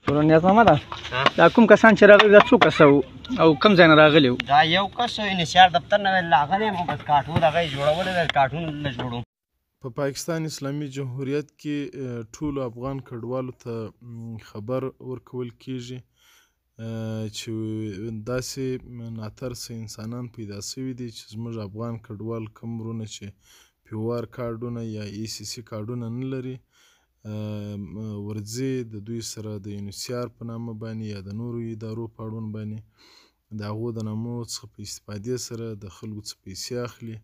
نیازنامه ده دا کوم کسان چې راغلي دا څو کسه وو او کوم ځای نه راغلي وو؟ دا یو کس انحصار دفتر نه راغلی یم بس کارټون هغه یې جوړولی دی کارټون نه جوړوم. په پاکستان اسلامي جمهوریت کې ټولو افغان کډوالو ته خبر ورکول کیږي چې داسې ناترسه انسانان پیدا سوي دي چې زموږ افغان کډوال کوم وروڼه چې پیوار کارډونه یا ای سی سی کارډونه نه لري ورځي د دوی سره د یونیسیار په نامه باندې یا د نورو ادارو په اړوند باندې د هغو د نامو څخه په استفادې سره د خلکو څخه پیسې اخلي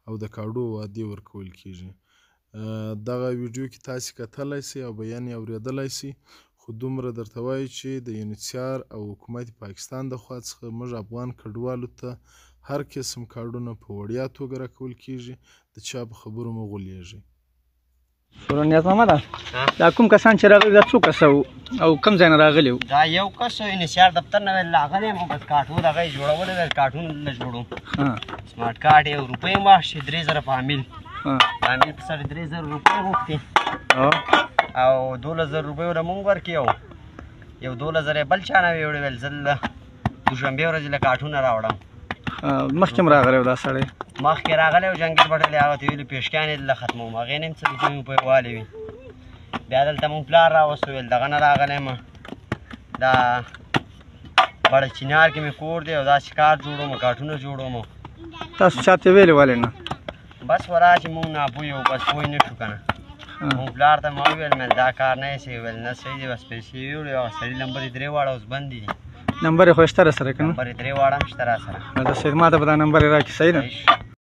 او د کاډو وعدې ورکول کیږي. دغه ویډیو کې تاسې کتلی سئ او بیان یې اورېدلی سئ، خو دومره درته وایو چې د یونیسیار او حکومت پاکستان د خوا څخه موږ افغان کډوالو ته هر قسم کارډونه په وړیا توګه راکول کیږي، د چا په خبرو مه غولیږئ. نیازنامه ده دا کوم کسان چې راغلي دا څو کسه وو او کوم ځای نه راغلي وو؟ دا یو کس انحصار دفتر نه راغلی یم بس کارټون هغه یې جوړولی دی کارټون نه جوړوم. سمارټ کارډ یو روپۍ واخیستې 3000 په حامل په سره 3000 روپۍ غوښتې او 12000 روپۍ ورته مونږ ورکړې یو 12000 یې بل چا نه ویې ویل زه دوشنبې ورځې له کارټونه راوړم. مخکې هم راغلی و دا سړی؟ مخکې راغلی و جنګل بټلې هغه ته ویلي پیشکیان یې دلته ختموم هغې نه هم څه روپۍ موپۍ والې وي. بیا دلته مونږ پلار راوستو ویل دغه نه راغلی یم دا بړه چینار کې مې کور دی او داسې کار جوړوم کارټونه جوړوم. تاسو چاته ویلې ولې نه؟ بس ورا چې مونږ ناپوه یو بس پوه نه شو که نه مونږ پلار ته ما وویل مې دا کار نه یې ویل نه صحیح دی بس پیسې یې وړي هغه سړي نمبر یې 3 واړه اوس بند دي. نمبر یې خو شته راسره که نه؟ نمبر یې 3 واړه هم شته راسره. د سید ما ته به دا نمبر یې راکړي صحیح ده؟